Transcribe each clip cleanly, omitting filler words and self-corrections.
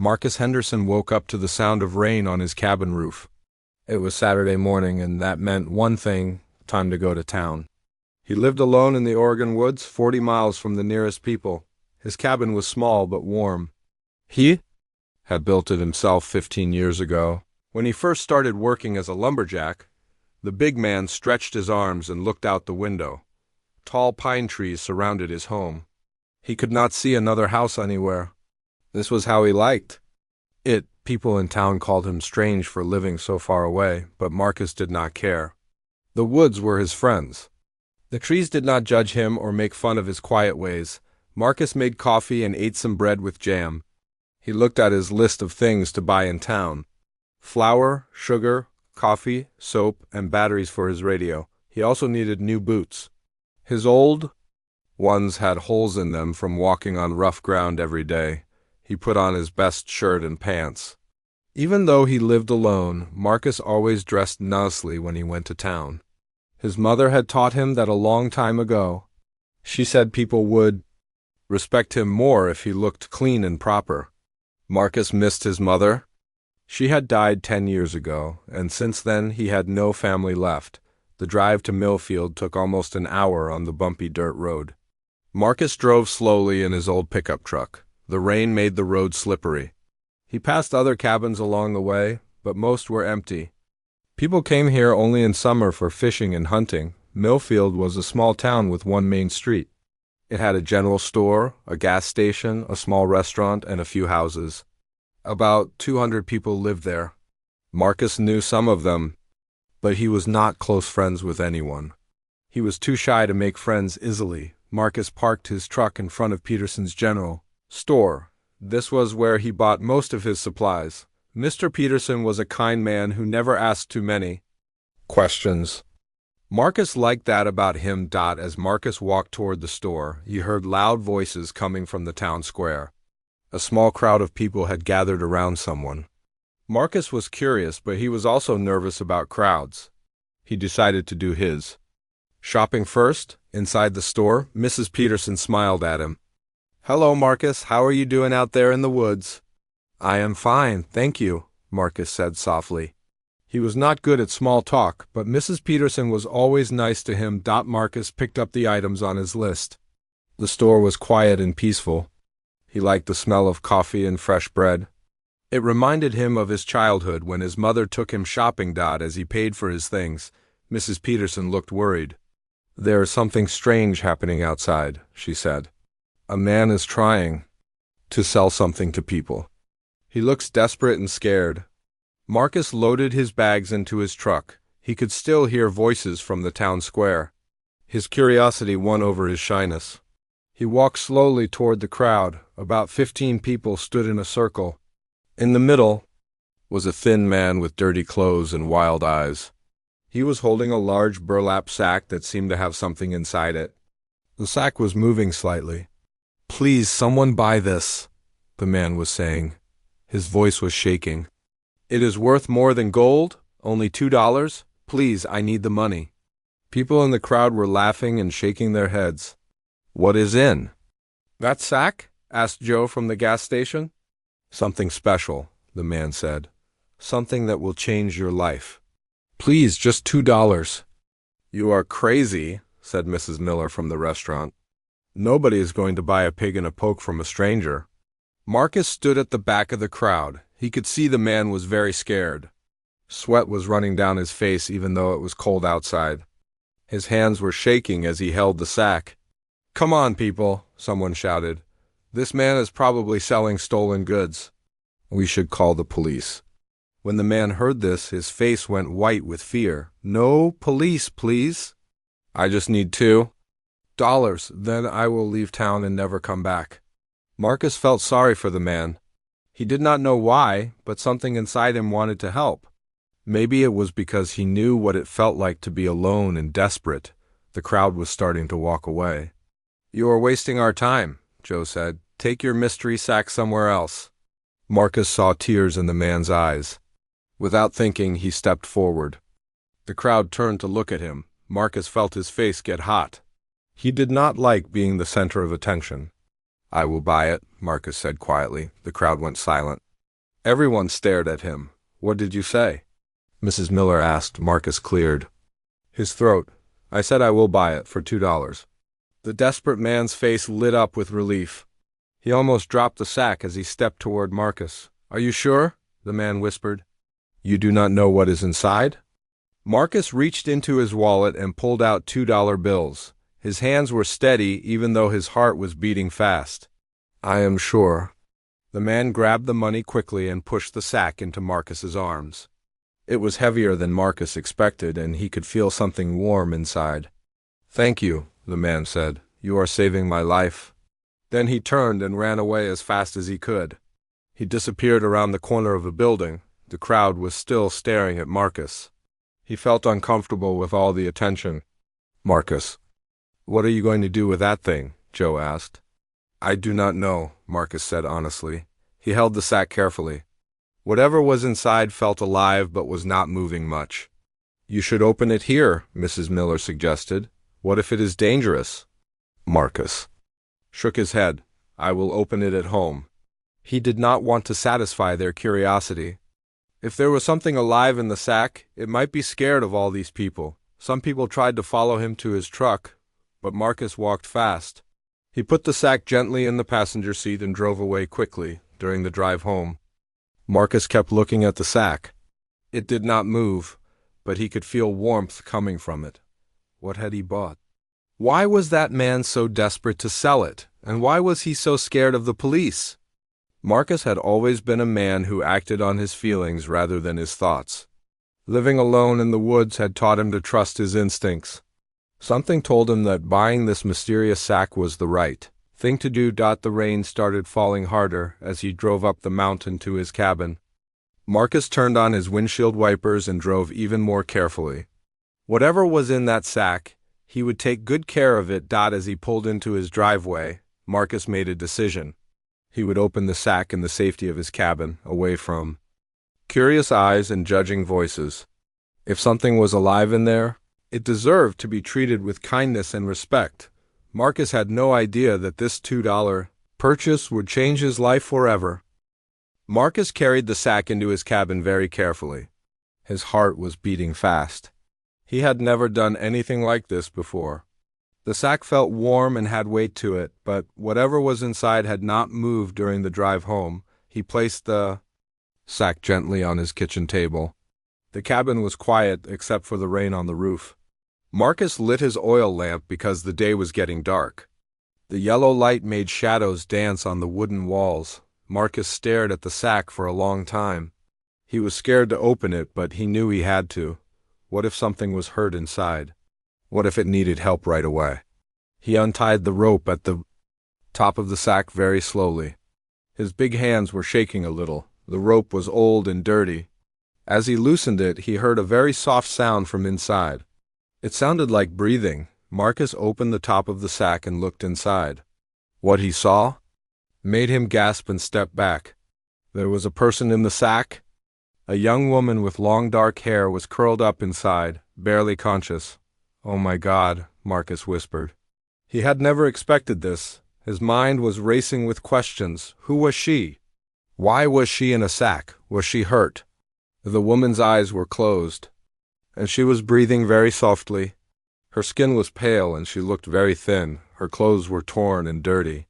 Marcus Henderson woke up to the sound of rain on his cabin roof. It was Saturday morning, and that meant one thing: time to go to town. He lived alone in the Oregon woods, 40 miles from the nearest people. His cabin was small but warm. He had built it himself 15 years ago. When he first started working as a lumberjack, the big man stretched his arms and looked out the window. Tall pine trees surrounded his home. He could not see another house anywhere. This was how he liked it. People in town called him strange for living so far away, but Marcus did not care. The woods were his friends. The trees did not judge him or make fun of his quiet ways. Marcus made coffee and ate some bread with jam. He looked at his list of things to buy in town: flour, sugar, coffee, soap, and batteries for his radio. He also needed new boots. His old ones had holes in them from walking on rough ground every day. He put on his best shirt and pants. Even though he lived alone, Marcus always dressed nicely when he went to town. His mother had taught him that a long time ago. She said people would respect him more if he looked clean and proper. Marcus missed his mother. She had died 10 years ago, and since then he had no family left. The drive to Millfield took almost an hour on the bumpy dirt road. Marcus drove slowly in his old pickup truck. The rain made the road slippery. He passed other cabins along the way, but most were empty. People came here only in summer for fishing and hunting. Millfield was a small town with one main street. It had a general store, a gas station, a small restaurant, and a few houses. About 200 people lived there. Marcus knew some of them, but he was not close friends with anyone. He was too shy to make friends easily. Marcus parked his truck in front of Peterson's General Store. This was where he bought most of his supplies. Mr. Peterson was a kind man who never asked too many questions. Marcus liked that about him. As Marcus walked toward the store, he heard loud voices coming from the town square. A small crowd of people had gathered around someone. Marcus was curious, but he was also nervous about crowds. He decided to do his shopping first. Inside the store, Mrs. Peterson smiled at him. "Hello, Marcus. How are you doing out there in the woods?" "I am fine, thank you," Marcus said softly. He was not good at small talk, but Mrs. Peterson was always nice to him. Marcus picked up the items on his list. The store was quiet and peaceful. He liked the smell of coffee and fresh bread. It reminded him of his childhood when his mother took him shopping. As he paid for his things, Mrs. Peterson looked worried. "There is something strange happening outside," she said. "A man is trying to sell something to people. He looks desperate and scared." Marcus loaded his bags into his truck. He could still hear voices from the town square. His curiosity won over his shyness. He walked slowly toward the crowd. About 15 people stood in a circle. In the middle was a thin man with dirty clothes and wild eyes. He was holding a large burlap sack that seemed to have something inside it. The sack was moving slightly. "Please, someone buy this," the man was saying. His voice was shaking. "It is worth more than gold, only $2. Please, I need the money." People in the crowd were laughing and shaking their heads. "What is in that sack?" asked Joe from the gas station. "Something special," the man said. "Something that will change your life. Please, just $2. "You are crazy," said Mrs. Miller from the restaurant. "Nobody is going to buy a pig in a poke from a stranger." Marcus stood at the back of the crowd. He could see the man was very scared. Sweat was running down his face even though it was cold outside. His hands were shaking as he held the sack. "Come on, people," someone shouted. "This man is probably selling stolen goods. We should call the police." When the man heard this, his face went white with fear. "No police, please. I just need $2. Then I will leave town and never come back." Marcus felt sorry for the man. He did not know why, but something inside him wanted to help. Maybe it was because he knew what it felt like to be alone and desperate. The crowd was starting to walk away. "You are wasting our time," Joe said. "Take your mystery sack somewhere else." Marcus saw tears in the man's eyes. Without thinking, he stepped forward. The crowd turned to look at him. Marcus felt his face get hot. He did not like being the center of attention. "I will buy it," Marcus said quietly. The crowd went silent. Everyone stared at him. "What did you say?" Mrs. Miller asked. Marcus cleared his throat. "I said I will buy it for $2. The desperate man's face lit up with relief. He almost dropped the sack as he stepped toward Marcus. "Are you sure?" the man whispered. "You do not know what is inside?" Marcus reached into his wallet and pulled out $2 bills. His hands were steady even though his heart was beating fast. "I am sure." The man grabbed the money quickly and pushed the sack into Marcus's arms. It was heavier than Marcus expected, and he could feel something warm inside. "Thank you," the man said. "You are saving my life." Then he turned and ran away as fast as he could. He disappeared around the corner of a building. The crowd was still staring at Marcus. He felt uncomfortable with all the attention. "Marcus, what are you going to do with that thing?" Joe asked. "I do not know," Marcus said honestly. He held the sack carefully. Whatever was inside felt alive but was not moving much. "You should open it here," Mrs. Miller suggested. "What if it is dangerous?" Marcus shook his head. "I will open it at home." He did not want to satisfy their curiosity. If there was something alive in the sack, it might be scared of all these people. Some people tried to follow him to his truck, but Marcus walked fast. He put the sack gently in the passenger seat and drove away quickly. During the drive home, Marcus kept looking at the sack. It did not move, but he could feel warmth coming from it. What had he bought? Why was that man so desperate to sell it, and why was he so scared of the police? Marcus had always been a man who acted on his feelings rather than his thoughts. Living alone in the woods had taught him to trust his instincts. Something told him that buying this mysterious sack was the right thing to do. The rain started falling harder as he drove up the mountain to his cabin. Marcus turned on his windshield wipers and drove even more carefully. Whatever was in that sack, he would take good care of it. As he pulled into his driveway, Marcus made a decision. He would open the sack in the safety of his cabin, away from curious eyes and judging voices. If something was alive in there, it deserved to be treated with kindness and respect. Marcus had no idea that this $2 purchase would change his life forever. Marcus carried the sack into his cabin very carefully. His heart was beating fast. He had never done anything like this before. The sack felt warm and had weight to it, but whatever was inside had not moved during the drive home. He placed the sack gently on his kitchen table. The cabin was quiet except for the rain on the roof. Marcus lit his oil lamp because the day was getting dark. The yellow light made shadows dance on the wooden walls. Marcus stared at the sack for a long time. He was scared to open it, but he knew he had to. What if something was hurt inside? What if it needed help right away? He untied the rope at the top of the sack very slowly. His big hands were shaking a little. The rope was old and dirty. As he loosened it, he heard a very soft sound from inside. It sounded like breathing. Marcus opened the top of the sack and looked inside. What he saw made him gasp and step back. There was a person in the sack. A young woman with long dark hair was curled up inside, barely conscious. "Oh my God," Marcus whispered. He had never expected this. His mind was racing with questions. Who was she? Why was she in a sack? Was she hurt? The woman's eyes were closed, and she was breathing very softly. Her skin was pale and she looked very thin. Her clothes were torn and dirty.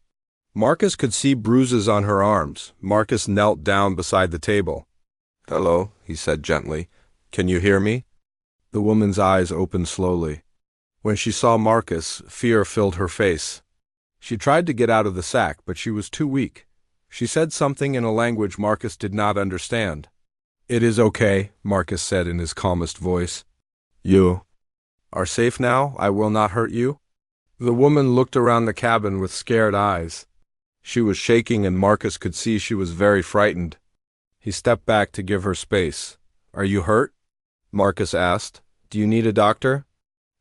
Marcus could see bruises on her arms. Marcus knelt down beside the table. "Hello," he said gently. "Can you hear me?" The woman's eyes opened slowly. When she saw Marcus, fear filled her face. She tried to get out of the sack, but she was too weak. She said something in a language Marcus did not understand. "It is okay," Marcus said in his calmest voice. "You are safe now? I will not hurt you?" The woman looked around the cabin with scared eyes. She was shaking and Marcus could see she was very frightened. He stepped back to give her space. "Are you hurt?" Marcus asked. "Do you need a doctor?"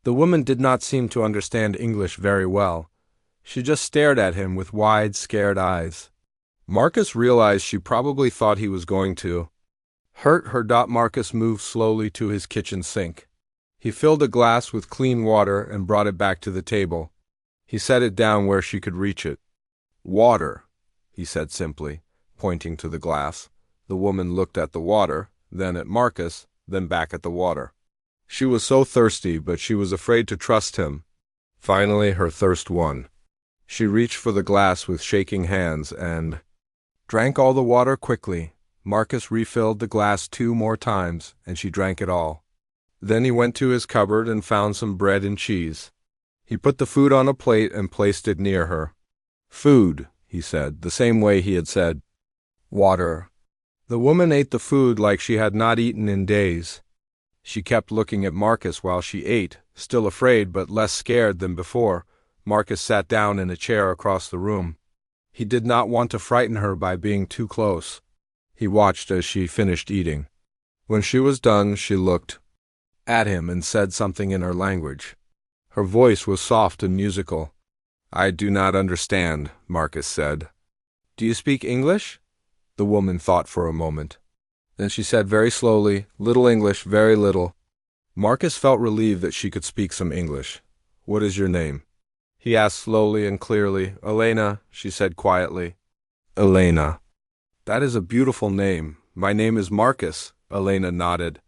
The woman did not seem to understand English very well. She just stared at him with wide, scared eyes. Marcus realized she probably thought he was going to hurt her. Marcus moved slowly to his kitchen sink. He filled a glass with clean water and brought it back to the table. He set it down where she could reach it. "Water," he said simply, pointing to the glass. The woman looked at the water, then at Marcus, then back at the water. She was so thirsty, but she was afraid to trust him. Finally, her thirst won. She reached for the glass with shaking hands and drank all the water quickly. Marcus refilled the glass 2 more times, and she drank it all. Then he went to his cupboard and found some bread and cheese. He put the food on a plate and placed it near her. "Food," he said, the same way he had said water. The woman ate the food like she had not eaten in days. She kept looking at Marcus while she ate, still afraid but less scared than before. Marcus sat down in a chair across the room. He did not want to frighten her by being too close. He watched as she finished eating. When she was done, she looked at him and said something in her language. Her voice was soft and musical. "I do not understand," Marcus said. "Do you speak English?" The woman thought for a moment. Then she said very slowly, "Little English, very little." Marcus felt relieved that she could speak some English. "What is your name?" he asked slowly and clearly. "Elena," she said quietly. "Elena. That is a beautiful name. My name is Marcus," Elena nodded.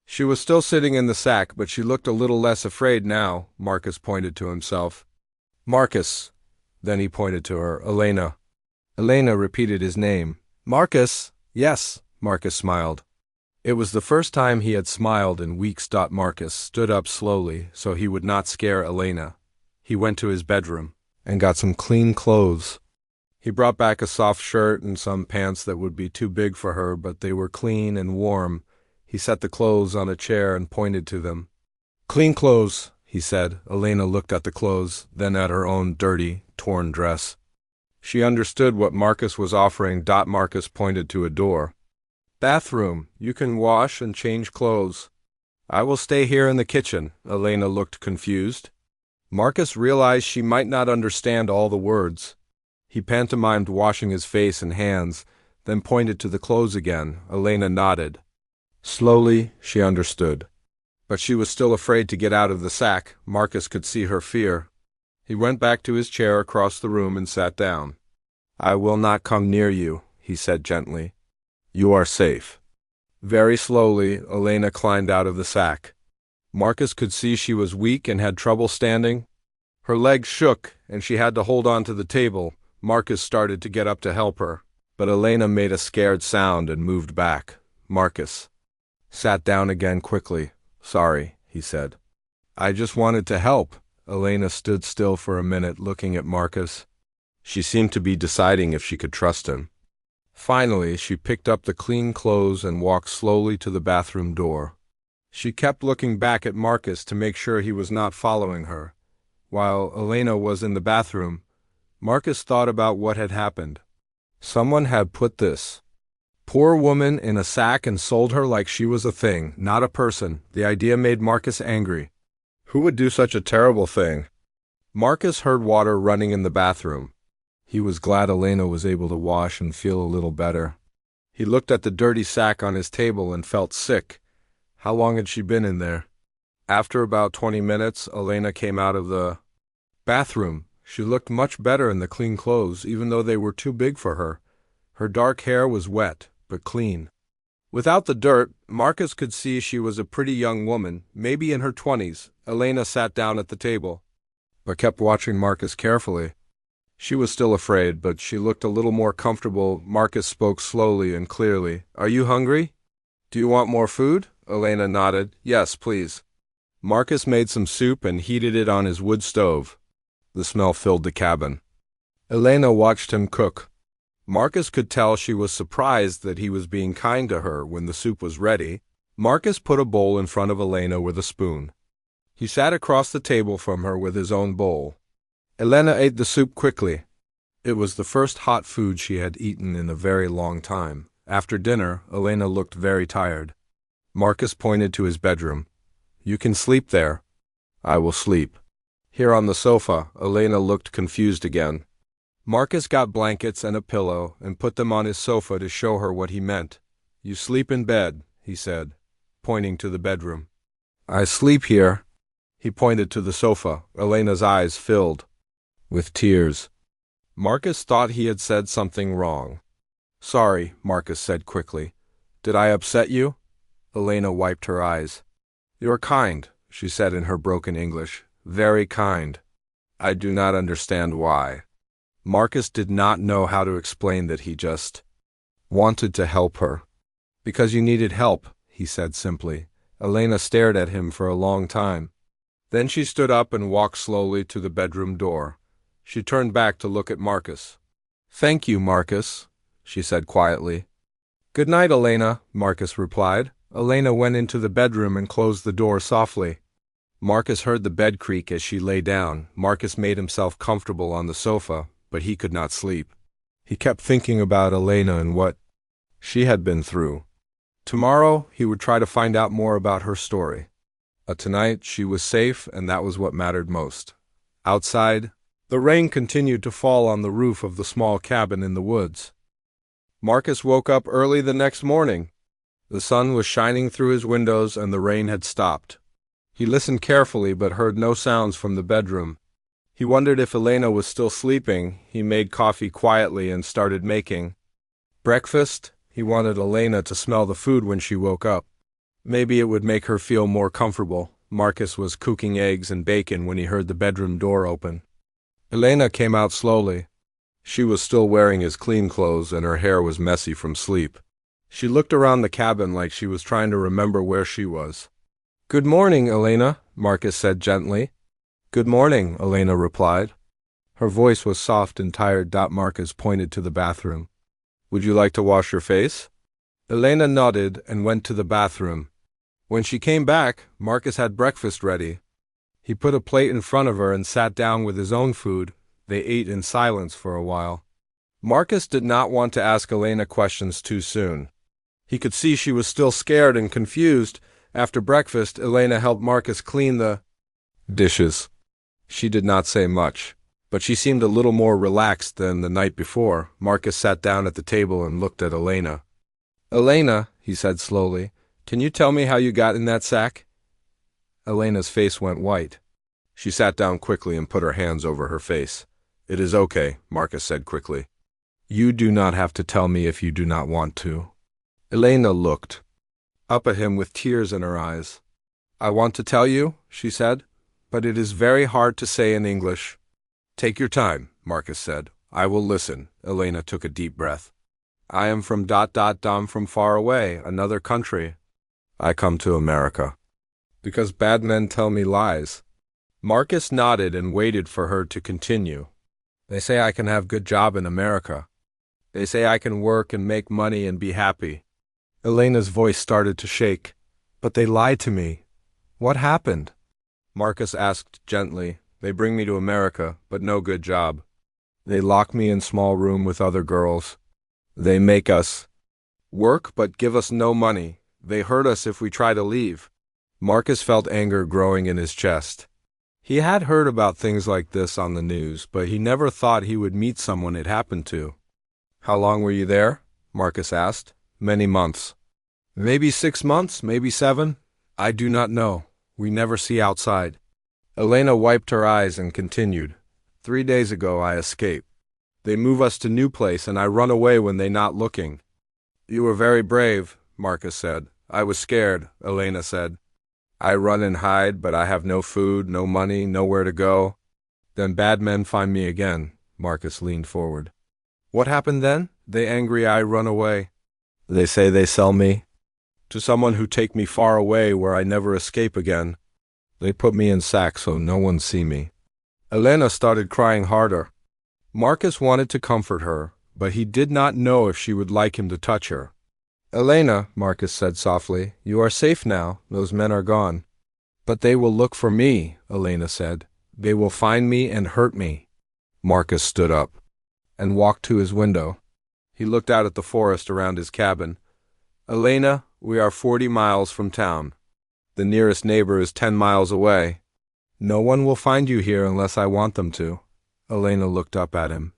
She was still sitting in the sack, but she looked a little less afraid now. Marcus pointed to himself. "Marcus." Then he pointed to her. "Elena." Elena repeated his name. "Marcus." "Yes," Marcus smiled. It was the first time he had smiled in weeks. Marcus stood up slowly so he would not scare Elena. He went to his bedroom and got some clean clothes. He brought back a soft shirt and some pants that would be too big for her, but they were clean and warm. He set the clothes on a chair and pointed to them. "Clean clothes," he said. Elena looked at the clothes, then at her own dirty, torn dress. She understood what Marcus was offering. Marcus pointed to a door. "Bathroom. You can wash and change clothes." "I will stay here in the kitchen." Elena looked confused. Marcus realized she might not understand all the words. He pantomimed washing his face and hands, then pointed to the clothes again. Elena nodded. Slowly, she understood. But she was still afraid to get out of the sack. Marcus could see her fear. He went back to his chair across the room and sat down. "I will not come near you," he said gently. "You are safe." Very slowly, Elena climbed out of the sack. Marcus could see she was weak and had trouble standing. Her legs shook, and she had to hold on to the table. Marcus started to get up to help her, but Elena made a scared sound and moved back. Marcus sat down again quickly. "Sorry," he said. "I just wanted to help." Elena stood still for a minute, looking at Marcus. She seemed to be deciding if she could trust him. Finally, she picked up the clean clothes and walked slowly to the bathroom door. She kept looking back at Marcus to make sure he was not following her. While Elena was in the bathroom, Marcus thought about what had happened. Someone had put this poor woman in a sack and sold her like she was a thing, not a person. The idea made Marcus angry. Who would do such a terrible thing? Marcus heard water running in the bathroom. He was glad Elena was able to wash and feel a little better. He looked at the dirty sack on his table and felt sick. How long had she been in there? After about 20 minutes, Elena came out of the bathroom. She looked much better in the clean clothes, even though they were too big for her. Her dark hair was wet, but clean. Without the dirt, Marcus could see she was a pretty young woman, maybe in her 20s. Elena sat down at the table, but kept watching Marcus carefully. She was still afraid, but she looked a little more comfortable. Marcus spoke slowly and clearly. "Are you hungry? Do you want more food?" Elena nodded. "Yes, please." Marcus made some soup and heated it on his wood stove. The smell filled the cabin. Elena watched him cook. Marcus could tell she was surprised that he was being kind to her. When the soup was ready, Marcus put a bowl in front of Elena with a spoon. He sat across the table from her with his own bowl. Elena ate the soup quickly. It was the first hot food she had eaten in a very long time. After dinner, Elena looked very tired. Marcus pointed to his bedroom. "You can sleep there." "I will sleep." Here on the sofa, Elena looked confused again. Marcus got blankets and a pillow and put them on his sofa to show her what he meant. "You sleep in bed," he said, pointing to the bedroom. "I sleep here." He pointed to the sofa. Elena's eyes filled with tears. Marcus thought he had said something wrong. Sorry, Marcus said quickly. Did I upset you? Elena wiped her eyes. You're kind, she said in her broken English. Very kind. I do not understand why. Marcus did not know how to explain that he just wanted to help her. Because you needed help, he said simply. Elena stared at him for a long time. Then she stood up and walked slowly to the bedroom door. She turned back to look at Marcus. Thank you, Marcus, she said quietly. Good night, Elena, Marcus replied. Elena went into the bedroom and closed the door softly. Marcus heard the bed creak as she lay down. Marcus made himself comfortable on the sofa, but he could not sleep. He kept thinking about Elena and what she had been through. Tomorrow, he would try to find out more about her story. Tonight, she was safe, and that was what mattered most. Outside, the rain continued to fall on the roof of the small cabin in the woods. Marcus woke up early the next morning. The sun was shining through his windows, and the rain had stopped. He listened carefully but heard no sounds from the bedroom. He wondered if Elena was still sleeping. He made coffee quietly and started making breakfast. He wanted Elena to smell the food when she woke up. Maybe it would make her feel more comfortable. Marcus was cooking eggs and bacon when he heard the bedroom door open. Elena came out slowly. She was still wearing his clean clothes and her hair was messy from sleep. She looked around the cabin like she was trying to remember where she was. Good morning, Elena, Marcus said gently. Good morning, Elena replied. Her voice was soft and tired. Marcus pointed to the bathroom. Would you like to wash your face? Elena nodded and went to the bathroom. When she came back, Marcus had breakfast ready. He put a plate in front of her and sat down with his own food. They ate in silence for a while. Marcus did not want to ask Elena questions too soon. He could see she was still scared and confused. After breakfast, Elena helped Marcus clean the dishes. She did not say much, but she seemed a little more relaxed than the night before. Marcus sat down at the table and looked at Elena. Elena, he said slowly, can you tell me how you got in that sack? Elena's face went white. She sat down quickly and put her hands over her face. It is okay, Marcus said quickly. You do not have to tell me if you do not want to. Elena looked up at him with tears in her eyes. I want to tell you, she said, but it is very hard to say in English. Take your time, Marcus said. I will listen. Elena took a deep breath. I am from from far away, another country. I come to America. Because bad men tell me lies. Marcus nodded and waited for her to continue. They say I can have good job in America. They say I can work and make money and be happy. Elena's voice started to shake. But they lied to me. What happened? Marcus asked gently. They bring me to America, but no good job. They lock me in small room with other girls. They make us work but give us no money. They hurt us if we try to leave. Marcus felt anger growing in his chest. He had heard about things like this on the news, but he never thought he would meet someone it happened to. How long were you there? Marcus asked. Many months. Maybe 6 months, maybe 7. I do not know. We never see outside. Elena wiped her eyes and continued. 3 days ago I escaped. They move us to new place and I run away when they not looking. You were very brave, Marcus said. I was scared, Elena said. I run and hide, but I have no food, no money, nowhere to go. Then bad men find me again. Marcus leaned forward. What happened then? They angry I run away. They say they sell me to someone who take me far away where I never escape again. They put me in sack so no one see me. Elena started crying harder. Marcus wanted to comfort her, but he did not know if she would like him to touch her. Elena, Marcus said softly, you are safe now. Those men are gone. But they will look for me, Elena said. They will find me and hurt me. Marcus stood up and walked to his window. He looked out at the forest around his cabin. Elena, we are 40 miles from town. The nearest neighbor is 10 miles away. No one will find you here unless I want them to. Elena looked up at him.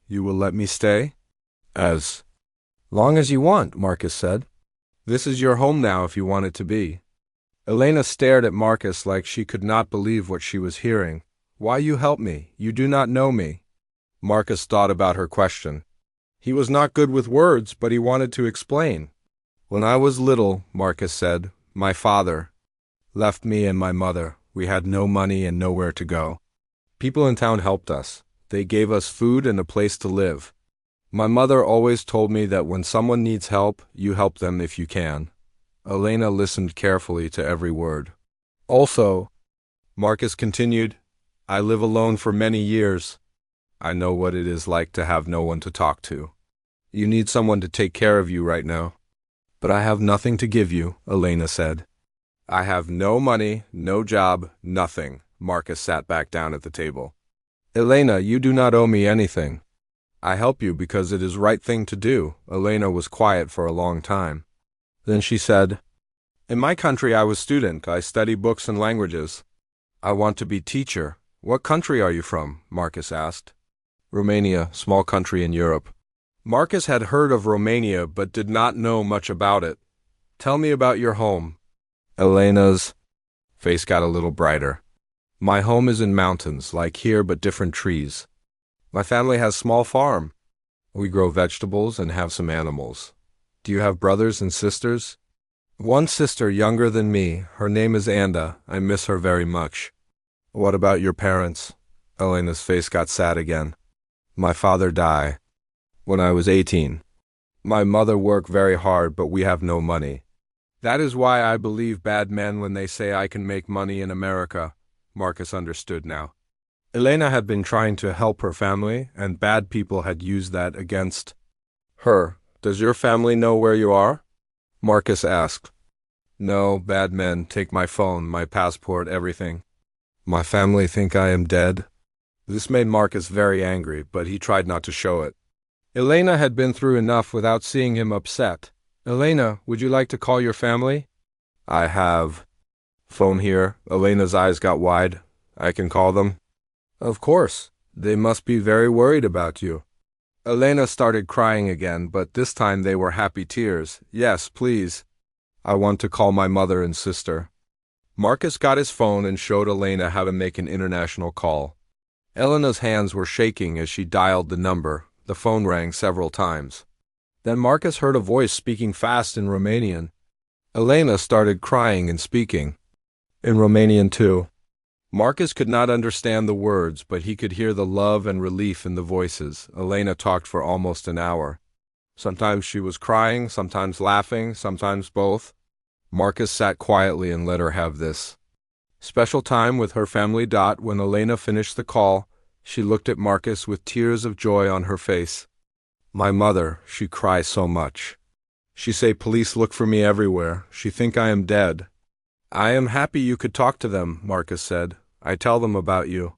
You will let me stay? As long as you want, Marcus said. This is your home now if you want it to be. Elena stared at Marcus like she could not believe what she was hearing. Why you help me? You do not know me. Marcus thought about her question. He was not good with words, but he wanted to explain. When I was little, Marcus said, my father left me and my mother. We had no money and nowhere to go. People in town helped us. They gave us food and a place to live. My mother always told me that when someone needs help, you help them if you can. Elena listened carefully to every word. Also, Marcus continued, I live alone for many years. I know what it is like to have no one to talk to. You need someone to take care of you right now. But I have nothing to give you, Elena said. I have no money, no job, nothing. Marcus sat back down at the table. Elena, you do not owe me anything. I help you because it is right thing to do. Elena was quiet for a long time. Then she said, in my country I was student. I study books and languages. I want to be teacher. What country are you from? Marcus asked. Romania, small country in Europe. Marcus had heard of Romania but did not know much about it. Tell me about your home. Elena's face got a little brighter. My home is in mountains, like here but different trees. My family has small farm. We grow vegetables and have some animals. Do you have brothers and sisters? One sister younger than me. Her name is Anda. I miss her very much. What about your parents? Elena's face got sad again. My father died when I was 18. My mother worked very hard, but we have no money. That is why I believe bad men when they say I can make money in America. Marcus understood now. Elena had been trying to help her family, and bad people had used that against her. Does your family know where you are? Marcus asked. No, bad men take my phone, my passport, everything. My family think I am dead. This made Marcus very angry, but he tried not to show it. Elena had been through enough without seeing him upset. Elena, would you like to call your family? I have phone here. Elena's eyes got wide. I can call them? Of course. They must be very worried about you. Elena started crying again, but this time they were happy tears. Yes, please. I want to call my mother and sister. Marcus got his phone and showed Elena how to make an international call. Elena's hands were shaking as she dialed the number. The phone rang several times. Then Marcus heard a voice speaking fast in Romanian. Elena started crying and speaking in Romanian too. Marcus could not understand the words, but he could hear the love and relief in the voices. Elena talked for almost an hour. Sometimes she was crying, sometimes laughing, sometimes both. Marcus sat quietly and let her have this special time with her family. When Elena finished the call, she looked at Marcus with tears of joy on her face. My mother, she cries so much. She say police look for me everywhere. She think I am dead. I am happy you could talk to them, Marcus said. I tell them about you.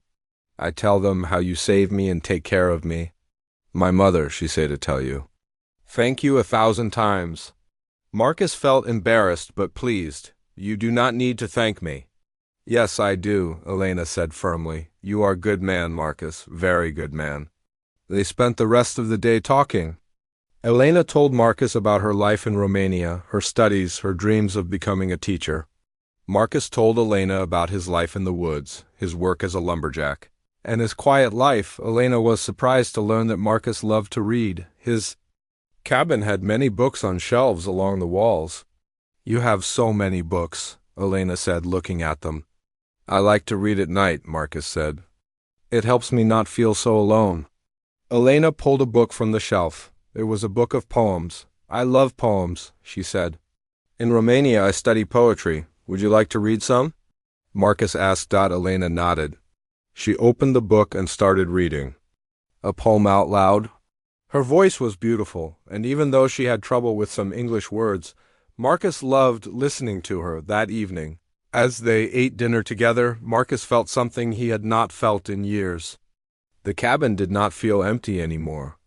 I tell them how you save me and take care of me. My mother, she say to tell you. Thank you 1,000 times. Marcus felt embarrassed but pleased. You do not need to thank me. Yes, I do, Elena said firmly. You are a good man, Marcus, very good man. They spent the rest of the day talking. Elena told Marcus about her life in Romania, her studies, her dreams of becoming a teacher. Marcus told Elena about his life in the woods, his work as a lumberjack, and his quiet life. Elena was surprised to learn that Marcus loved to read. His cabin had many books on shelves along the walls. You have so many books, Elena said, looking at them. I like to read at night, Marcus said. It helps me not feel so alone. Elena pulled a book from the shelf. It was a book of poems. I love poems, she said. In Romania I study poetry. Would you like to read some? Marcus asked. Elena nodded. She opened the book and started reading. A poem out loud. Her voice was beautiful, and even though she had trouble with some English words, Marcus loved listening to her that evening. As they ate dinner together, Marcus felt something he had not felt in years. The cabin did not feel empty anymore.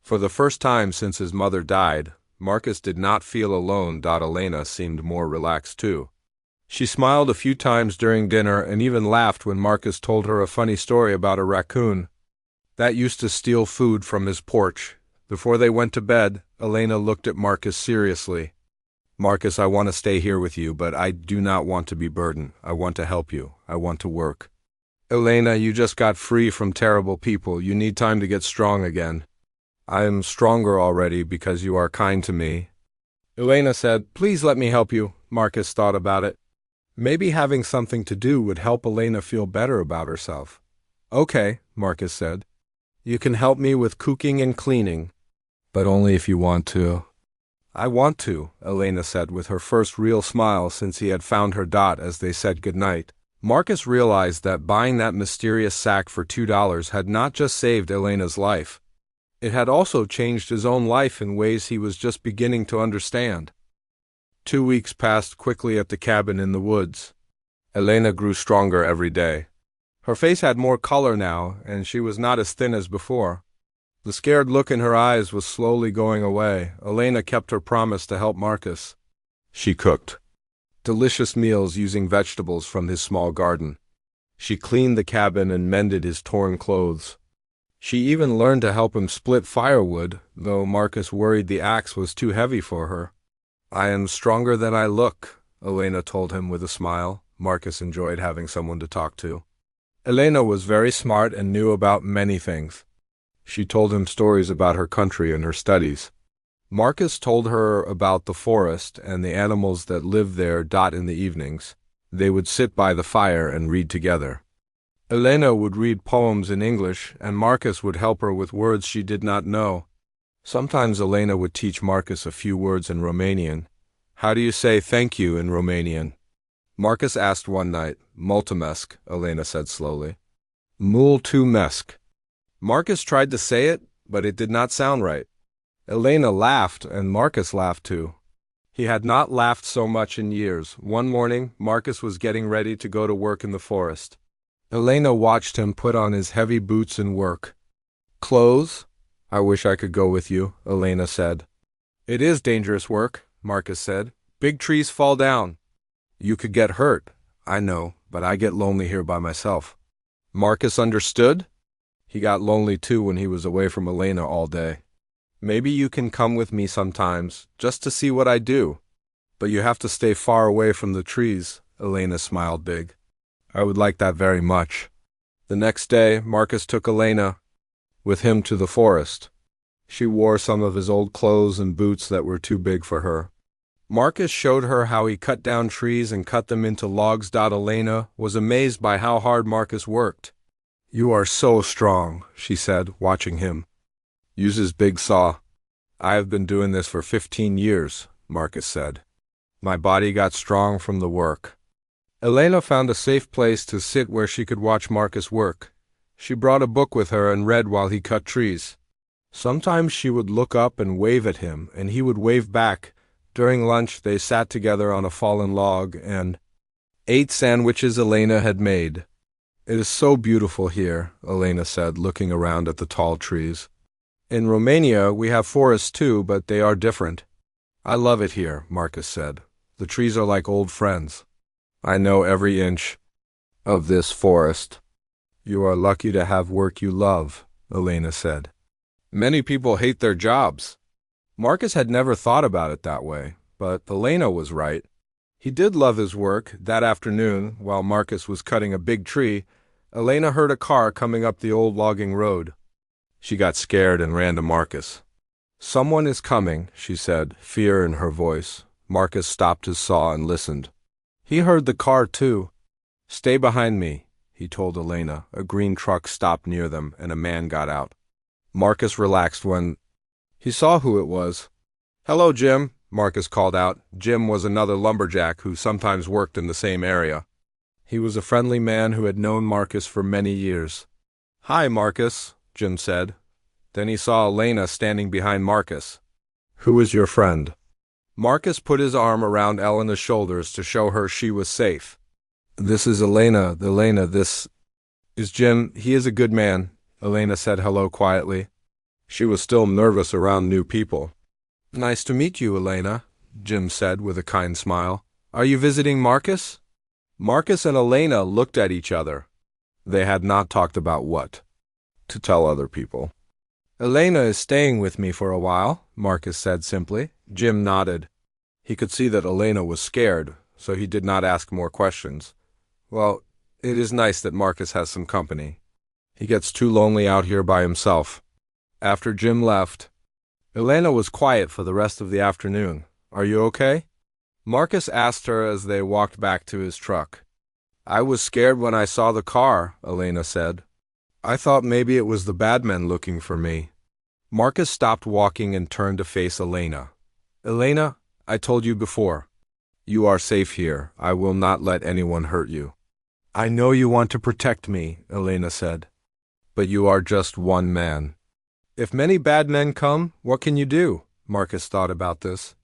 For the first time since his mother died, Marcus did not feel alone. Elena seemed more relaxed too. She smiled a few times during dinner and even laughed when Marcus told her a funny story about a raccoon that used to steal food from his porch. Before they went to bed, Elena looked at Marcus seriously. Marcus, I want to stay here with you, but I do not want to be burdened. I want to help you. I want to work. Elena, you just got free from terrible people. You need time to get strong again. I am stronger already because you are kind to me. Elena said, "Please let me help you." Marcus thought about it. Maybe having something to do would help Elena feel better about herself. "Okay," Marcus said. "You can help me with cooking and cleaning, but only if you want to." "I want to," Elena said with her first real smile since he had found her dot as they said goodnight. Marcus realized that buying that mysterious sack for $2 had not just saved Elena's life. It had also changed his own life in ways he was just beginning to understand. 2 weeks passed quickly at the cabin in the woods. Elena grew stronger every day. Her face had more color now, and she was not as thin as before. The scared look in her eyes was slowly going away. Elena kept her promise to help Marcus. She cooked delicious meals using vegetables from his small garden. She cleaned the cabin and mended his torn clothes. She even learned to help him split firewood, though Marcus worried the axe was too heavy for her. "I am stronger than I look," Elena told him with a smile. Marcus enjoyed having someone to talk to. Elena was very smart and knew about many things. She told him stories about her country and her studies. Marcus told her about the forest and the animals that lived there. In the evenings, they would sit by the fire and read together. Elena would read poems in English, and Marcus would help her with words she did not know. Sometimes Elena would teach Marcus a few words in Romanian. "How do you say thank you in Romanian?" Marcus asked one night. "Mulțumesc," Elena said slowly. "Mulțumesc." Marcus tried to say it, but it did not sound right. Elena laughed, and Marcus laughed too. He had not laughed so much in years. One morning, Marcus was getting ready to go to work in the forest. Elena watched him put on his heavy boots and work. "Clothes? I wish I could go with you," Elena said. "It is dangerous work," Marcus said. "Big trees fall down. You could get hurt." "I know, but I get lonely here by myself." Marcus understood. He got lonely too when he was away from Elena all day. "Maybe you can come with me sometimes, just to see what I do. But you have to stay far away from the trees." Elena smiled big. "I would like that very much." The next day, Marcus took Elena with him to the forest. She wore some of his old clothes and boots that were too big for her. Marcus showed her how he cut down trees and cut them into logs. Elena was amazed by how hard Marcus worked. "You are so strong," she said, watching him use his big saw. "I have been doing this for 15 years, Marcus said. "My body got strong from the work." Elena found a safe place to sit where she could watch Marcus work. She brought a book with her and read while he cut trees. Sometimes she would look up and wave at him, and he would wave back. During lunch, they sat together on a fallen log and ate sandwiches Elena had made. "It is so beautiful here," Elena said, looking around at the tall trees. "In Romania, we have forests too, but they are different." "I love it here," Marcus said. "The trees are like old friends. I know every inch of this forest." "You are lucky to have work you love," Elena said. "Many people hate their jobs." Marcus had never thought about it that way, but Elena was right. He did love his work. That afternoon, while Marcus was cutting a big tree, Elena heard a car coming up the old logging road. She got scared and ran to Marcus. "Someone is coming," she said, fear in her voice. Marcus stopped his saw and listened. He heard the car too. "Stay behind me," he told Elena. A green truck stopped near them, and a man got out. Marcus relaxed when he saw who it was. "Hello, Jim," Marcus called out. Jim was another lumberjack who sometimes worked in the same area. He was a friendly man who had known Marcus for many years. "Hi, Marcus," Jim said. Then he saw Elena standing behind Marcus. "Who is your friend?" Marcus put his arm around Elena's shoulders to show her she was safe. "This is Elena. This is Jim. He is a good man." Elena said hello quietly. She was still nervous around new people. "Nice to meet you, Elena," Jim said with a kind smile. "Are you visiting Marcus?" Marcus and Elena looked at each other. They had not talked about what to tell other people. "Elena is staying with me for a while," Marcus said simply. Jim nodded. He could see that Elena was scared, so he did not ask more questions. "Well, it is nice that Marcus has some company. He gets too lonely out here by himself." After Jim left, Elena was quiet for the rest of the afternoon. "Are you okay?" Marcus asked her as they walked back to his truck. "I was scared when I saw the car," Elena said. "I thought maybe it was the bad men looking for me." Marcus stopped walking and turned to face Elena. "Elena, I told you before. You are safe here. I will not let anyone hurt you." "I know you want to protect me," Elena said. "But you are just one man." "If many bad men come, what can you do?" Marcus thought about this.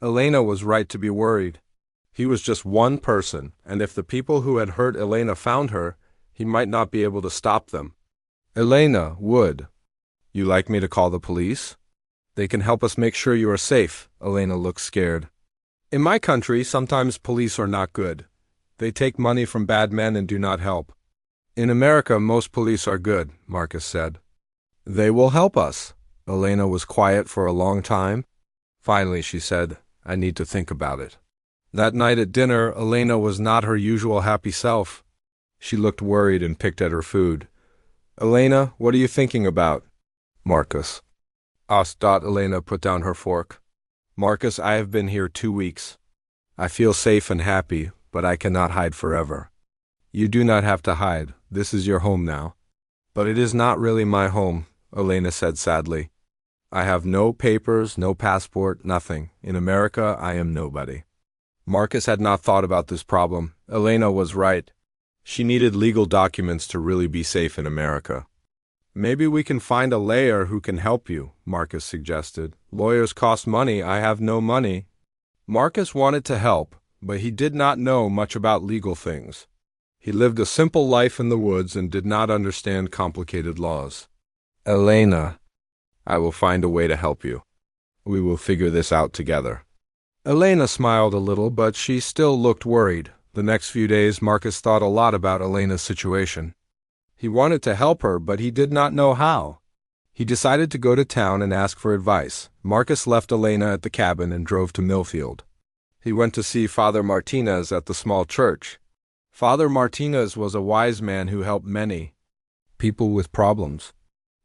Elena was right to be worried. He was just one person, and if the people who had hurt Elena found her, he might not be able to stop them. "Elena, would you like me to call the police? They can help us make sure you are safe." Elena looked scared. "In my country, sometimes police are not good. They take money from bad men and do not help. In America, most police are good," Marcus said. "They will help us." Elena was quiet for a long time. Finally, she said, "I need to think about it." That night at dinner, Elena was not her usual happy self. She looked worried and picked at her food. "Elena, what are you thinking about?" "Marcus." Elena put down her fork. "Marcus, I have been here 2 weeks. I feel safe and happy, but I cannot hide forever." "You do not have to hide. This is your home now." "But it is not really my home," Elena said sadly. "I have no papers, no passport, nothing. In America, I am nobody." Marcus had not thought about this problem. Elena was right. She needed legal documents to really be safe in America. "Maybe we can find a lawyer who can help you," Marcus suggested. "Lawyers cost money. I have no money." Marcus wanted to help, but he did not know much about legal things. He lived a simple life in the woods and did not understand complicated laws. "Elena, I will find a way to help you. We will figure this out together." Elena smiled a little, but she still looked worried. The next few days, Marcus thought a lot about Elena's situation. He wanted to help her, but he did not know how. He decided to go to town and ask for advice. Marcus left Elena at the cabin and drove to Millfield. He went to see Father Martinez at the small church. Father Martinez was a wise man who helped many people with problems.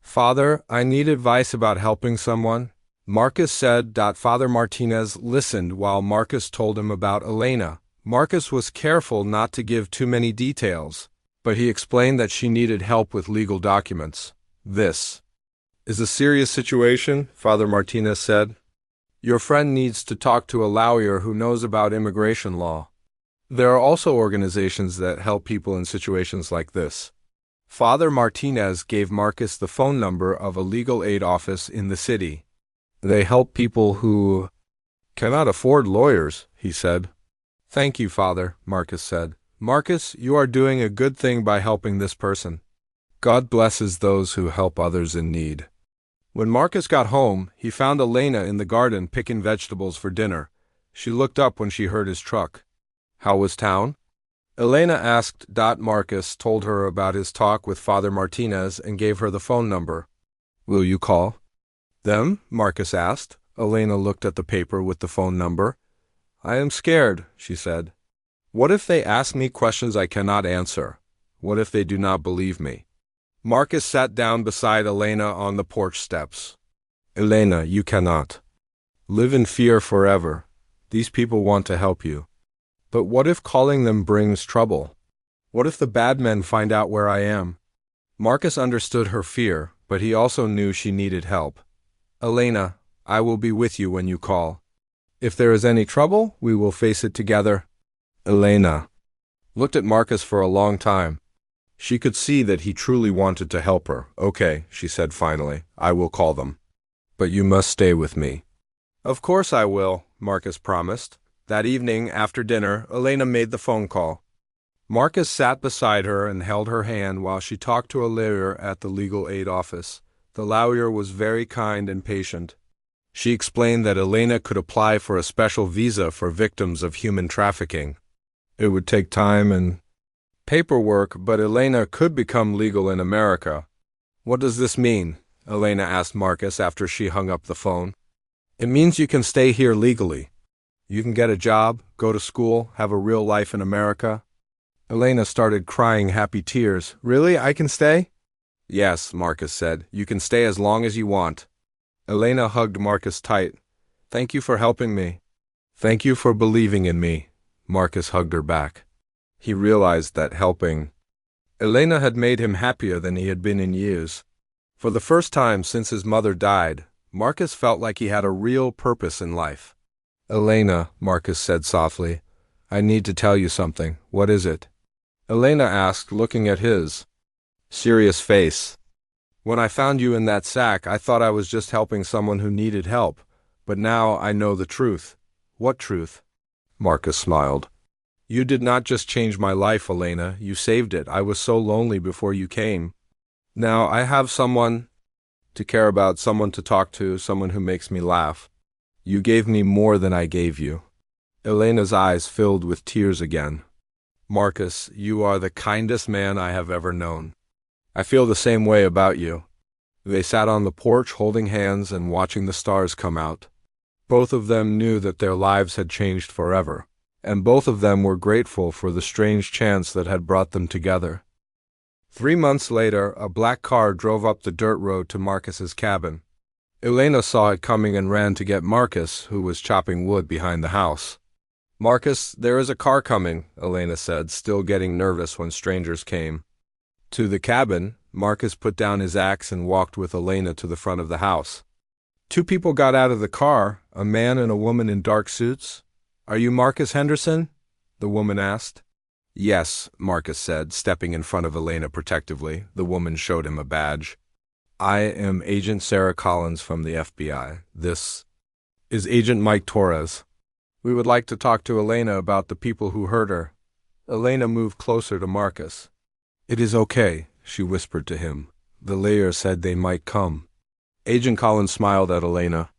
"Father, I need advice about helping someone," Marcus said. Father Martinez listened while Marcus told him about Elena. Marcus was careful not to give too many details, but he explained that she needed help with legal documents. "This is a serious situation," Father Martinez said. "Your friend needs to talk to a lawyer who knows about immigration law. There are also organizations that help people in situations like this." Father Martinez gave Marcus the phone number of a legal aid office in the city. "They help people who cannot afford lawyers," he said. "Thank you, Father," Marcus said. "Marcus, you are doing a good thing by helping this person. God blesses those who help others in need." When Marcus got home, he found Elena in the garden picking vegetables for dinner. She looked up when she heard his truck. "How was town?" Elena asked. Marcus told her about his talk with Father Martinez and gave her the phone number. "Will you call them?" Marcus asked. Elena looked at the paper with the phone number. "I am scared," she said. "What if they ask me questions I cannot answer? What if they do not believe me?" Marcus sat down beside Elena on the porch steps. "Elena, you cannot live in fear forever. These people want to help you. But what if calling them brings trouble? What if the bad men find out where I am?" Marcus understood her fear, but he also knew she needed help. "Elena, I will be with you when you call. If there is any trouble, we will face it together." Elena looked at Marcus for a long time. She could see that he truly wanted to help her. "Okay," she said finally, "I will call them. But you must stay with me." "Of course I will," Marcus promised. That evening, after dinner, Elena made the phone call. Marcus sat beside her and held her hand while she talked to a lawyer at the legal aid office. The lawyer was very kind and patient. She explained that Elena could apply for a special visa for victims of human trafficking. It would take time and paperwork, but Elena could become legal in America. "What does this mean?" Elena asked Marcus after she hung up the phone. "It means you can stay here legally. You can get a job, go to school, have a real life in America." Elena started crying happy tears. "Really? I can stay?" Yes, Marcus said. You can stay as long as you want. Elena hugged Marcus tight. Thank you for helping me. Thank you for believing in me. Marcus hugged her back. He realized that helping Elena had made him happier than he had been in years. For the first time since his mother died, Marcus felt like he had a real purpose in life. Elena, Marcus said softly, I need to tell you something. What is it? Elena asked, looking at his serious face. When I found you in that sack, I thought I was just helping someone who needed help, but now I know the truth. What truth? Marcus smiled. You did not just change my life, Elena. You saved it. I was so lonely before you came. Now I have someone to care about, someone to talk to, someone who makes me laugh. You gave me more than I gave you. Elena's eyes filled with tears again. Marcus, you are the kindest man I have ever known. I feel the same way about you. They sat on the porch holding hands and watching the stars come out. Both of them knew that their lives had changed forever, and both of them were grateful for the strange chance that had brought them together. 3 months later, a black car drove up the dirt road to Marcus's cabin. Elena saw it coming and ran to get Marcus, who was chopping wood behind the house. Marcus, there is a car coming, Elena said, still getting nervous when strangers came. To the cabin, Marcus put down his axe and walked with Elena to the front of the house. 2 people got out of the car, a man and a woman in dark suits. Are you Marcus Henderson? The woman asked. Yes, Marcus said, stepping in front of Elena protectively. The woman showed him a badge. I am Agent Sarah Collins from the FBI. This is Agent Mike Torres. We would like to talk to Elena about the people who hurt her. Elena moved closer to Marcus. It is okay, she whispered to him. The lawyer said they might come. Agent Collins smiled at Elena.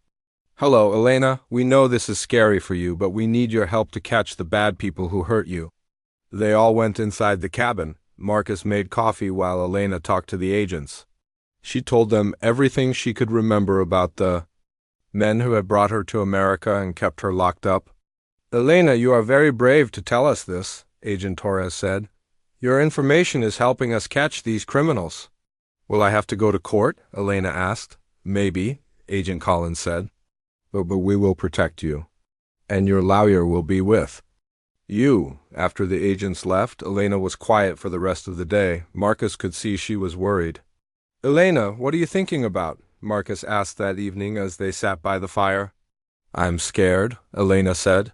Hello, Elena. We know this is scary for you, but we need your help to catch the bad people who hurt you. They all went inside the cabin. Marcus made coffee while Elena talked to the agents. She told them everything she could remember about the men who had brought her to America and kept her locked up. Elena, you are very brave to tell us this, Agent Torres said. Your information is helping us catch these criminals. Will I have to go to court? Elena asked. Maybe, Agent Collins said. But we will protect you. And your lawyer will be with you. After the agents left, Elena was quiet for the rest of the day. Marcus could see she was worried. Elena, what are you thinking about? Marcus asked that evening as they sat by the fire. I'm scared, Elena said.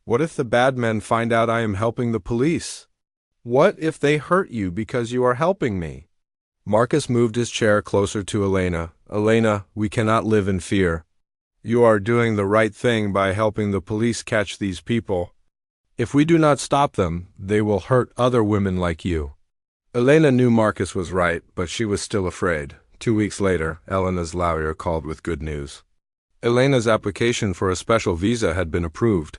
What if the bad men find out I am helping the police? What if they hurt you because you are helping me? Marcus moved his chair closer to Elena. Elena, we cannot live in fear. You are doing the right thing by helping the police catch these people. If we do not stop them, they will hurt other women like you. Elena knew Marcus was right, but she was still afraid. 2 weeks later, Elena's lawyer called with good news. Elena's application for a special visa had been approved.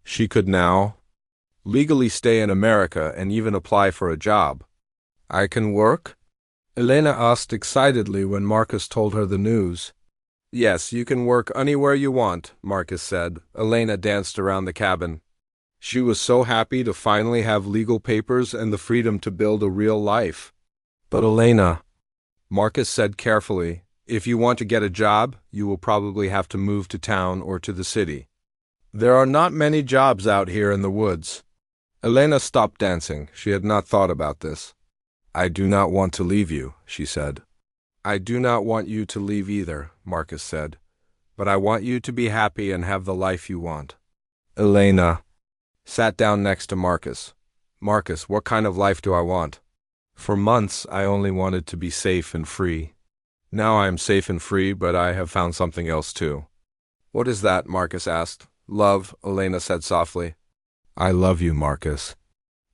She could now legally stay in America and even apply for a job. I can work? Elena asked excitedly when Marcus told her the news. Yes, you can work anywhere you want, Marcus said. Elena danced around the cabin. She was so happy to finally have legal papers and the freedom to build a real life. But Elena, Marcus said carefully, if you want to get a job, you will probably have to move to town or to the city. There are not many jobs out here in the woods. Elena stopped dancing. She had not thought about this. I do not want to leave you, she said. I do not want you to leave either, Marcus said. But I want you to be happy and have the life you want. Elena sat down next to Marcus. Marcus, what kind of life do I want? For months, I only wanted to be safe and free. Now I am safe and free, but I have found something else too. What is that? Marcus asked. Love, Elena said softly. I love you, Marcus.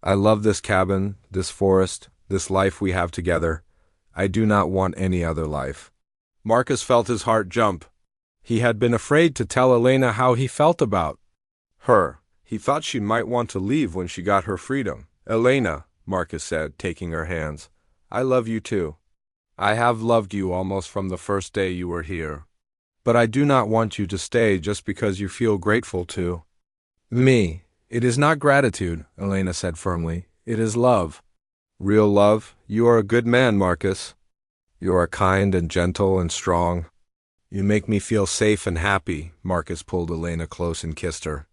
I love this cabin, this forest, this life we have together. I do not want any other life. Marcus felt his heart jump. He had been afraid to tell Elena how he felt about her. He thought she might want to leave when she got her freedom. Elena, Marcus said, taking her hands, I love you too. I have loved you almost from the first day you were here. But I do not want you to stay just because you feel grateful to me. It is not gratitude, Elena said firmly. It is love. Real love. You are a good man, Marcus. You are kind and gentle and strong. You make me feel safe and happy. Marcus pulled Elena close and kissed her.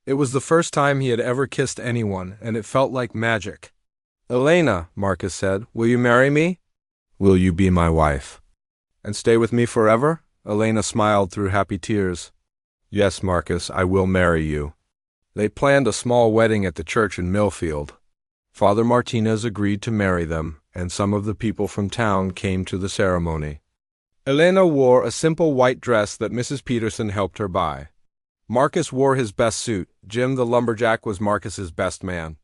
It was the first time he had ever kissed anyone, and it felt like magic. Elena, Marcus said, will you marry me? Will you be my wife? And stay with me forever? Elena smiled through happy tears. Yes, Marcus, I will marry you. They planned a small wedding at the church in Millfield. Father Martinez agreed to marry them, and some of the people from town came to the ceremony. Elena wore a simple white dress that Mrs. Peterson helped her buy. Marcus wore his best suit. Jim the lumberjack was Marcus's best man.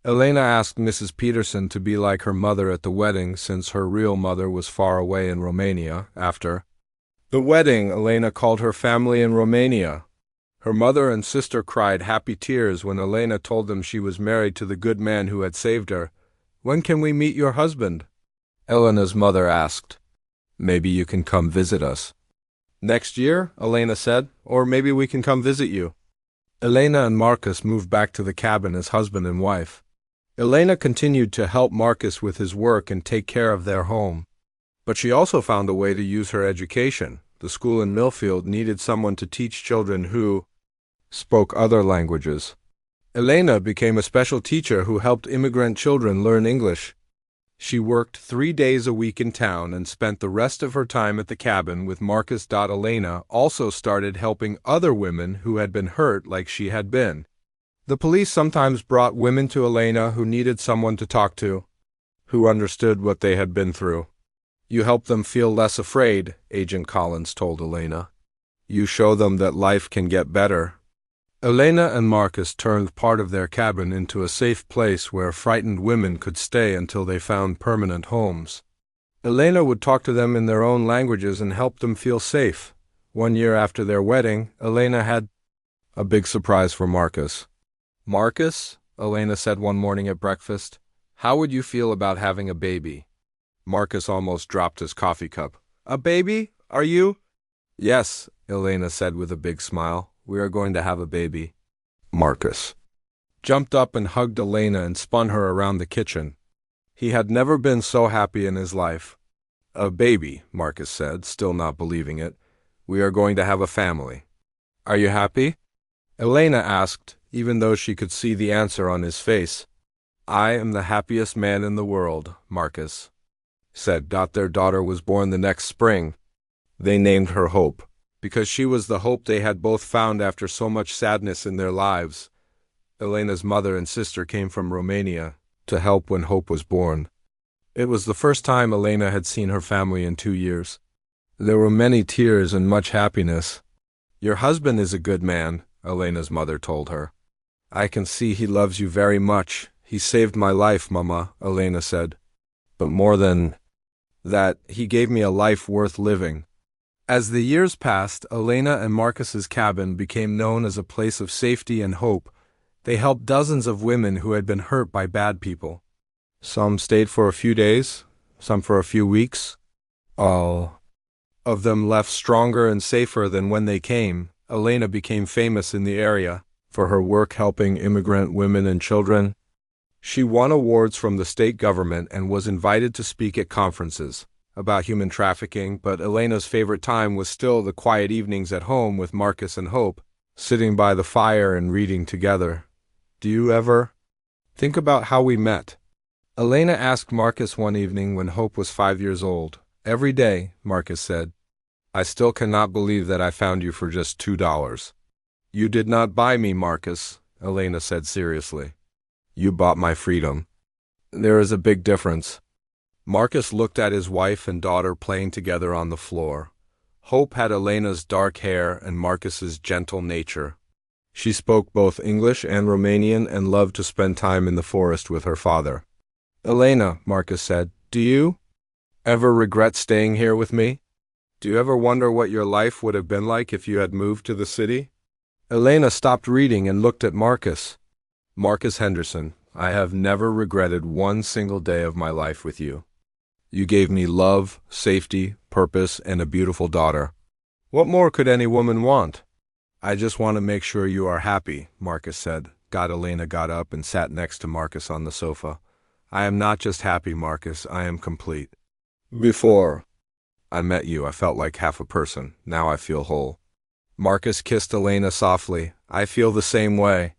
Elena asked Mrs. Peterson to be like her mother at the wedding since her real mother was far away in Romania. After the wedding, Elena called her family in Romania. Her mother and sister cried happy tears when Elena told them she was married to the good man who had saved her. When can we meet your husband? Elena's mother asked. Maybe you can come visit us. Next year, Elena said, or maybe we can come visit you. Elena and Marcus moved back to the cabin as husband and wife. Elena continued to help Marcus with his work and take care of their home. But she also found a way to use her education. The school in Millfield needed someone to teach children who spoke other languages. Elena became a special teacher who helped immigrant children learn English. She worked 3 days a week in town and spent the rest of her time at the cabin with Marcus. Elena also started helping other women who had been hurt like she had been. The police sometimes brought women to Elena who needed someone to talk to, who understood what they had been through. You help them feel less afraid, Agent Collins told Elena. You show them that life can get better. Elena and Marcus turned part of their cabin into a safe place where frightened women could stay until they found permanent homes. Elena would talk to them in their own languages and help them feel safe. 1 year after their wedding, Elena had a big surprise for Marcus. Marcus, Elena said one morning at breakfast, how would you feel about having a baby? Marcus almost dropped his coffee cup. A baby? Are you? Yes, Elena said with a big smile. We are going to have a baby. Marcus jumped up and hugged Elena and spun her around the kitchen. He had never been so happy in his life. A baby, Marcus said, still not believing it. We are going to have a family. Are you happy? Elena asked, even though she could see the answer on his face. I am the happiest man in the world, Marcus said. Their daughter was born the next spring. They named her Hope, because she was the hope they had both found after so much sadness in their lives. Elena's mother and sister came from Romania to help when Hope was born. It was the first time Elena had seen her family in 2 years. There were many tears and much happiness. Your husband is a good man, Elena's mother told her. I can see he loves you very much. He saved my life, Mama, Elena said. But more than that, he gave me a life worth living. As the years passed, Elena and Marcus's cabin became known as a place of safety and hope. They helped dozens of women who had been hurt by bad people. Some stayed for a few days, some for a few weeks. All of them left stronger and safer than when they came. Elena became famous in the area for her work helping immigrant women and children. She won awards from the state government and was invited to speak at conferences about human trafficking, but Elena's favorite time was still the quiet evenings at home with Marcus and Hope, sitting by the fire and reading together. Do you ever think about how we met? Elena asked Marcus one evening when Hope was 5 years old. Every day, Marcus said. I still cannot believe that I found you for just $2. You did not buy me, Marcus, Elena said seriously. You bought my freedom. There is a big difference. Marcus looked at his wife and daughter playing together on the floor. Hope had Elena's dark hair and Marcus's gentle nature. She spoke both English and Romanian and loved to spend time in the forest with her father. Elena, Marcus said, do you ever regret staying here with me? Do you ever wonder what your life would have been like if you had moved to the city? Elena stopped reading and looked at Marcus. Marcus Henderson, I have never regretted one single day of my life with you. You gave me love, safety, purpose, and a beautiful daughter. What more could any woman want? I just want to make sure you are happy, Marcus said. Elena got up and sat next to Marcus on the sofa. I am not just happy, Marcus, I am complete. Before I met you, I felt like half a person. Now I feel whole. Marcus kissed Elena softly. I feel the same way.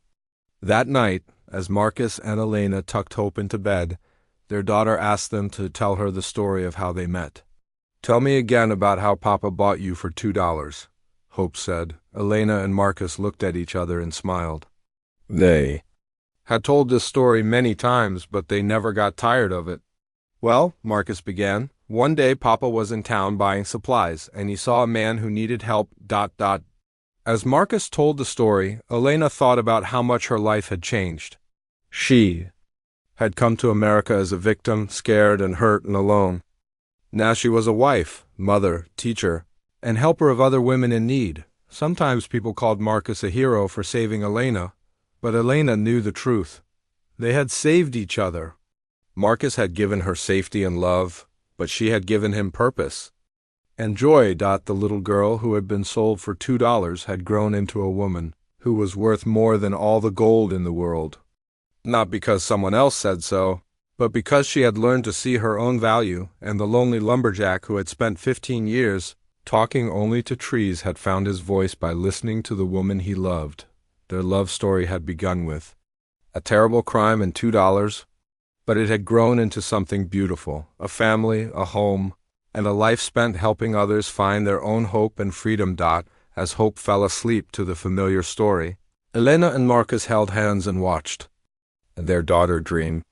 That night, as Marcus and Elena tucked Hope into bed, their daughter asked them to tell her the story of how they met. "Tell me again about how Papa bought you for $2, Hope said. Elena and Marcus looked at each other and smiled. They had told this story many times, but they never got tired of it. "Well," Marcus began, "one day Papa was in town buying supplies, and he saw a man who needed help. As Marcus told the story, Elena thought about how much her life had changed. She had come to America as a victim, scared and hurt and alone. Now she was a wife, mother, teacher, and helper of other women in need. Sometimes people called Marcus a hero for saving Elena, but Elena knew the truth. They had saved each other. Marcus had given her safety and love, but she had given him purpose. And Joy, the little girl who had been sold for $2, had grown into a woman who was worth more than all the gold in the world. Not because someone else said so, but because she had learned to see her own value, and the lonely lumberjack who had spent 15 years talking only to trees had found his voice by listening to the woman he loved. Their love story had begun with a terrible crime and $2, but it had grown into something beautiful, a family, a home, and a life spent helping others find their own hope and freedom. As Hope fell asleep to the familiar story, Elena and Marcus held hands and watched their daughter dream.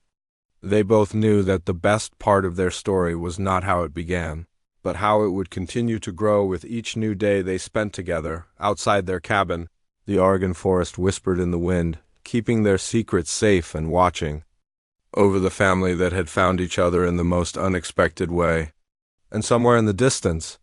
They both knew that the best part of their story was not how it began, but how it would continue to grow with each new day they spent together. Outside their cabin, the Oregon forest whispered in the wind, keeping their secrets safe and watching over the family that had found each other in the most unexpected way. And somewhere in the distance,